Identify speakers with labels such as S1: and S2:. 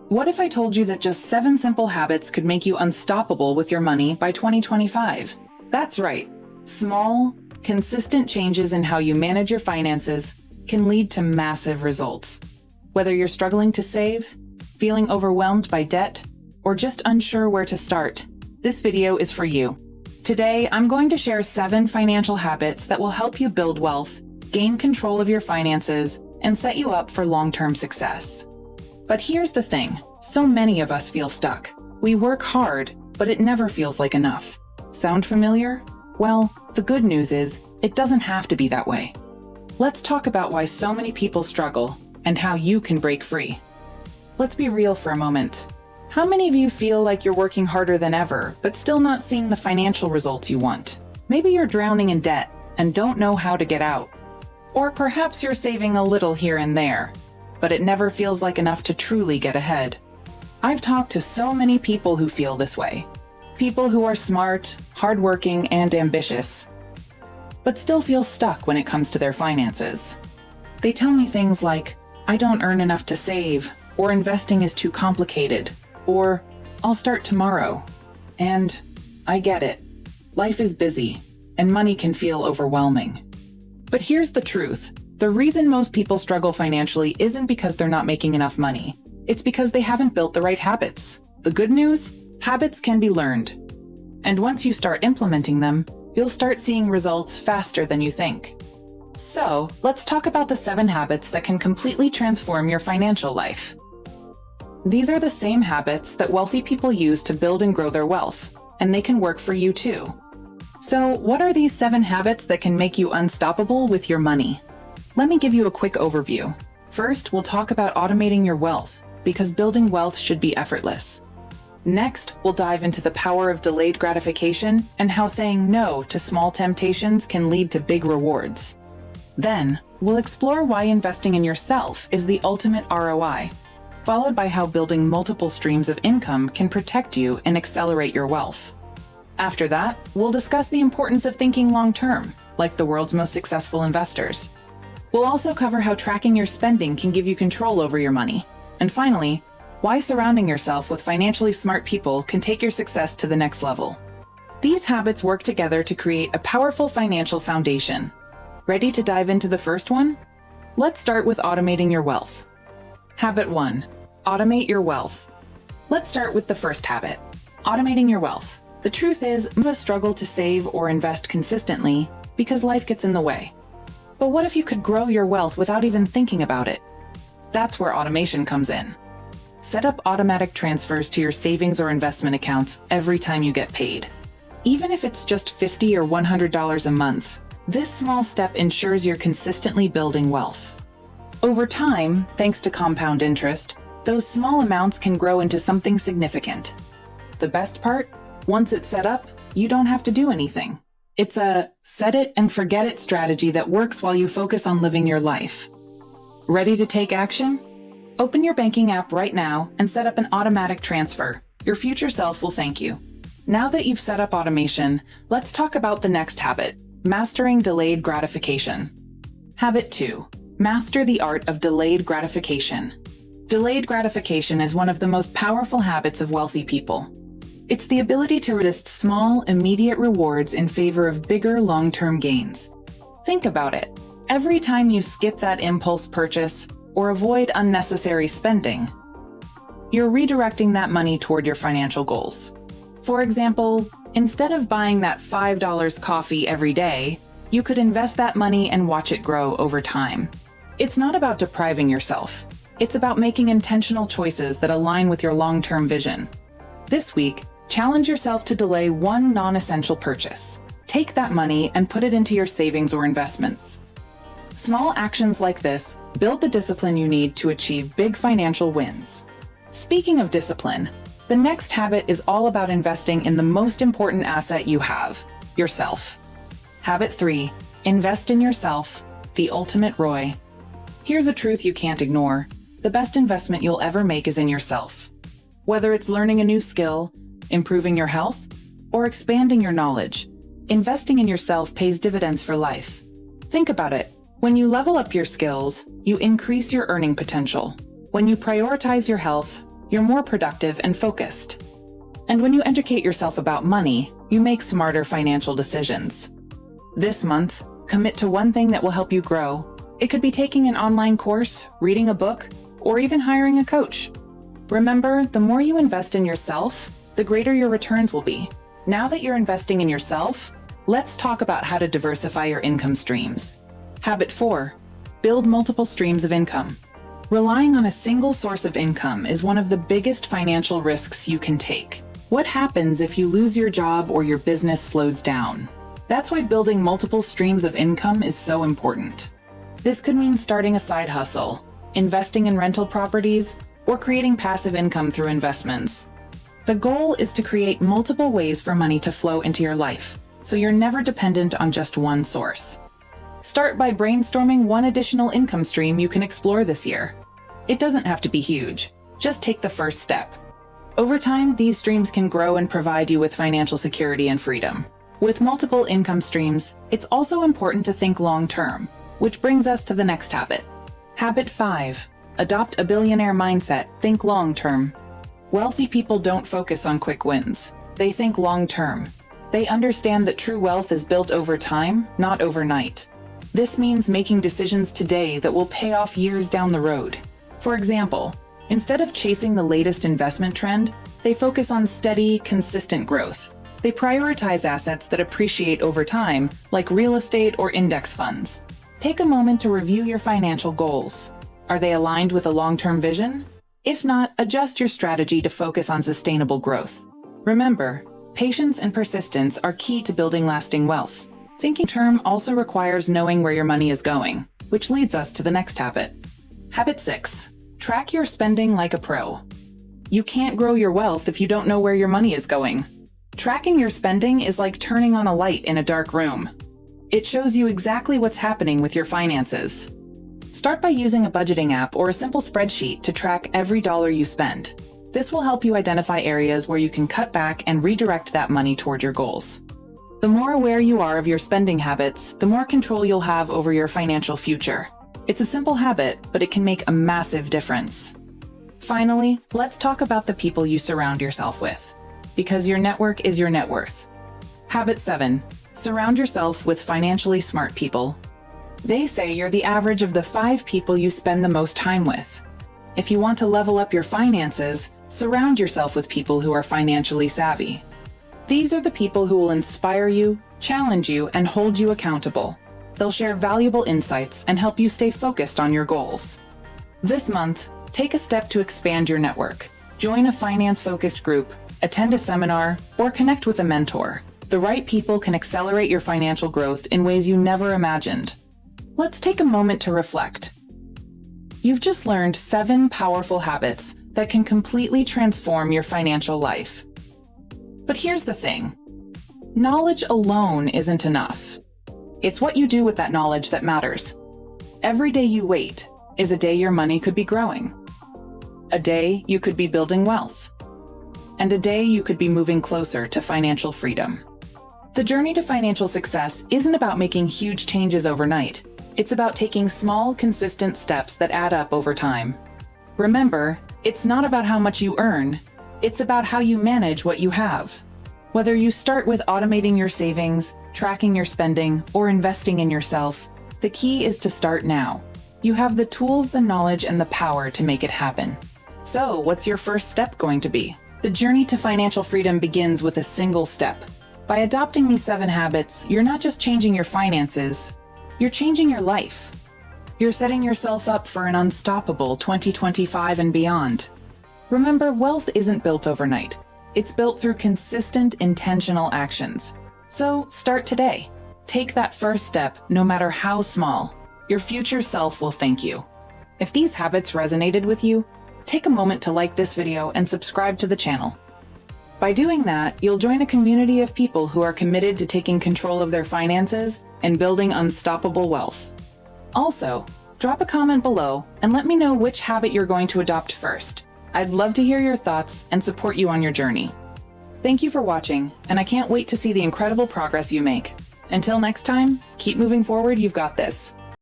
S1: What if I told you that just 7 simple habits could make you unstoppable with your money by 2025? That's right. Small, consistent changes in how you manage your finances can lead to massive results. Whether you're struggling to save, feeling overwhelmed by debt, or just unsure where to start, this video is for you. Today, I'm going to share 7 financial habits that will help you build wealth, gain control of your finances, and set you up for long-term success. But here's the thing, so many of us feel stuck. We work hard, but it never feels like enough. Sound familiar? Well, the good news is, it doesn't have to be that way. Let's talk about why so many people struggle and how you can break free. Let's be real for a moment. How many of you feel like you're working harder than ever, but still not seeing the financial results you want? Maybe you're drowning in debt and don't know how to get out. Or perhaps you're saving a little here and there, but it never feels like enough to truly get ahead. I've talked to so many people who feel this way. People who are smart, hardworking, and ambitious, but still feel stuck when it comes to their finances. They tell me things like, I don't earn enough to save, or investing is too complicated, or I'll start tomorrow. And I get it. Life is busy, and money can feel overwhelming. But here's the truth. The reason most people struggle financially isn't because they're not making enough money. It's because they haven't built the right habits. The good news? Habits can be learned. And once you start implementing them, you'll start seeing results faster than you think. So, let's talk about the 7 habits that can completely transform your financial life. These are the same habits that wealthy people use to build and grow their wealth, and they can work for you too. So, what are these 7 habits that can make you unstoppable with your money? Let me give you a quick overview. First, we'll talk about automating your wealth, because building wealth should be effortless. Next, we'll dive into the power of delayed gratification and how saying no to small temptations can lead to big rewards. Then, we'll explore why investing in yourself is the ultimate ROI, followed by how building multiple streams of income can protect you and accelerate your wealth. After that, we'll discuss the importance of thinking long-term, like the world's most successful investors. We'll also cover how tracking your spending can give you control over your money. And finally, why surrounding yourself with financially smart people can take your success to the next level. These habits work together to create a powerful financial foundation. Ready to dive into the first one? Let's start with automating your wealth. Habit 1. Automate your wealth. Let's start with the first habit, automating your wealth. The truth is, most of us struggle to save or invest consistently because life gets in the way. But what if you could grow your wealth without even thinking about it? That's where automation comes in. Set up automatic transfers to your savings or investment accounts every time you get paid. Even if it's just $50 or $100 a month, this small step ensures you're consistently building wealth. Over time, thanks to compound interest, those small amounts can grow into something significant. The best part? Once it's set up, you don't have to do anything. It's a set it and forget it strategy that works while you focus on living your life. Ready to take action? Open your banking app right now and set up an automatic transfer. Your future self will thank you. Now that you've set up automation, let's talk about the next habit, mastering delayed gratification. Habit 2. Master the art of delayed gratification. Delayed gratification is one of the most powerful habits of wealthy people. It's the ability to resist small, immediate rewards in favor of bigger, long-term gains. Think about it. Every time you skip that impulse purchase or avoid unnecessary spending, you're redirecting that money toward your financial goals. For example, instead of buying that $5 coffee every day, you could invest that money and watch it grow over time. It's not about depriving yourself. It's about making intentional choices that align with your long-term vision. This week, challenge yourself to delay one non-essential purchase. Take that money and put it into your savings or investments. Small actions like this build the discipline you need to achieve big financial wins. Speaking of discipline, the next habit is all about investing in the most important asset you have, yourself. Habit 3. Invest in yourself, the ultimate ROI. Here's a truth you can't ignore. The best investment you'll ever make is in yourself. Whether it's learning a new skill, improving your health, or expanding your knowledge, investing in yourself pays dividends for life. Think about it. When you level up your skills, you increase your earning potential. When you prioritize your health, you're more productive and focused. And when you educate yourself about money, you make smarter financial decisions. This month, commit to one thing that will help you grow. It could be taking an online course, reading a book, or even hiring a coach. Remember, the more you invest in yourself, the greater your returns will be. Now that you're investing in yourself, let's talk about how to diversify your income streams. Habit 4. Build multiple streams of income. Relying on a single source of income is one of the biggest financial risks you can take. What happens if you lose your job or your business slows down? That's why building multiple streams of income is so important. This could mean starting a side hustle, investing in rental properties, or creating passive income through investments. The goal is to create multiple ways for money to flow into your life, so you're never dependent on just one source. Start by brainstorming one additional income stream you can explore this year. It doesn't have to be huge, just take the first step. Over time, these streams can grow and provide you with financial security and freedom. With multiple income streams, it's also important to think long-term, which brings us to the next habit. Habit 5. Adopt a billionaire mindset. Think long-term. Wealthy people don't focus on quick wins. They think long-term. They understand that true wealth is built over time, not overnight. This means making decisions today that will pay off years down the road. For example, instead of chasing the latest investment trend, they focus on steady, consistent growth. They prioritize assets that appreciate over time, like real estate or index funds. Take a moment to review your financial goals. Are they aligned with a long-term vision? If not, adjust your strategy to focus on sustainable growth. Remember, patience and persistence are key to building lasting wealth. Thinking term also requires knowing where your money is going, which leads us to the next habit. Habit 6. Track your spending like a pro. You can't grow your wealth if you don't know where your money is going. Tracking your spending is like turning on a light in a dark room. It shows you exactly what's happening with your finances. Start by using a budgeting app or a simple spreadsheet to track every dollar you spend. This will help you identify areas where you can cut back and redirect that money toward your goals. The more aware you are of your spending habits, the more control you'll have over your financial future. It's a simple habit, but it can make a massive difference. Finally, let's talk about the people you surround yourself with, because your network is your net worth. Habit 7. Surround yourself with financially smart people. They say you're the average of the 5 people you spend the most time with. If you want to level up your finances, surround yourself with people who are financially savvy. These are the people who will inspire you, challenge you, and hold you accountable. They'll share valuable insights and help you stay focused on your goals. This month, take a step to expand your network. Join a finance-focused group, attend a seminar, or connect with a mentor. The right people can accelerate your financial growth in ways you never imagined. Let's take a moment to reflect. You've just learned 7 powerful habits that can completely transform your financial life. But here's the thing. Knowledge alone isn't enough. It's what you do with that knowledge that matters. Every day you wait is a day your money could be growing. A day you could be building wealth. And a day you could be moving closer to financial freedom. The journey to financial success isn't about making huge changes overnight. It's about taking small, consistent steps that add up over time. Remember, it's not about how much you earn. It's about how you manage what you have. Whether you start with automating your savings, tracking your spending, or investing in yourself, the key is to start now. You have the tools, the knowledge, and the power to make it happen. So, what's your first step going to be? The journey to financial freedom begins with a single step. By adopting these 7 habits, you're not just changing your finances, you're changing your life. You're setting yourself up for an unstoppable 2025 and beyond. Remember, wealth isn't built overnight. It's built through consistent, intentional actions. So, start today. Take that first step, no matter how small. Your future self will thank you. If these habits resonated with you, take a moment to like this video and subscribe to the channel. By doing that, you'll join a community of people who are committed to taking control of their finances and building unstoppable wealth. Also, drop a comment below and let me know which habit you're going to adopt first. I'd love to hear your thoughts and support you on your journey. Thank you for watching, and I can't wait to see the incredible progress you make. Until next time, keep moving forward, you've got this.